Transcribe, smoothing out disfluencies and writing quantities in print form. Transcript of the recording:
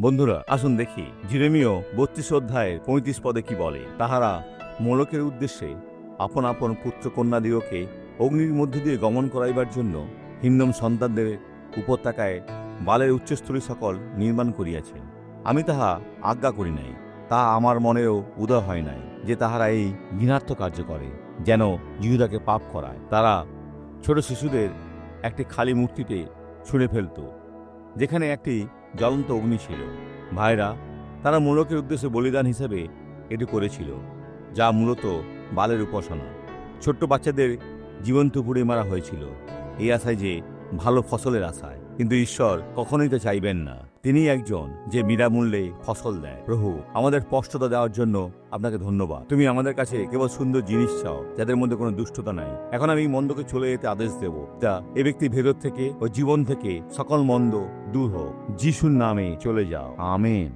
বন্ধুরা, আসুন দেখি জিরেমীয় ৩২ অধ্যায়ের ৩৫ পদে কি বলে। তাহারা মোলকের উদ্দেশ্যে আপন আপন পুত্রকন্যাদিগকে অগ্নির মধ্য দিয়ে গমন করাইবার জন্য হিন্নম সন্তানদের উপত্যকায় বালের উচ্চস্থলী সকল নির্মাণ করিয়াছেন। আমি তাহা আজ্ঞা করি নাই, তাহা আমার মনেও উদয় হয় নাই যে তাহারা এই ঘৃণার্থ কার্য করে, যেন জিহুদাকে পাপ করায়। তারা ছোট শিশুদের একটি খালি মূর্তিতে ছুঁড়ে ফেলত, যেখানে একটি জ্বলন্ত অগ্নি ছিল। ভাইরা, তারা মোলকের উদ্দেশ্যে বলিদান হিসেবে এটি করেছিল, যা মূলত বালের উপাসনা। ছোট্ট বাচ্চাদের জীবন্ত পুড়ে মারা হয়েছিল এই আশায় যে ভালো ফসলের আশায়, কিন্তু ঈশ্বর কখনোই তা চাইবেন না। তিনি একজন যে বিনামূল্যে ফসল দেয়। প্রভু, আমাদের স্পষ্টতা দেওয়ার জন্য আপনাকে ধন্যবাদ। তুমি আমাদের কাছে কেবল সুন্দর জিনিস চাও, যাদের মধ্যে কোনো দুষ্টতা নাই। এখন আমি মন্দকে চলে যেতে আদেশ দেব, তা এ ব্যক্তির ভেতর থেকে ও জীবন থেকে সকল মন্দ দূর হোক। যিশুর নামে চলে যাও, আমেন।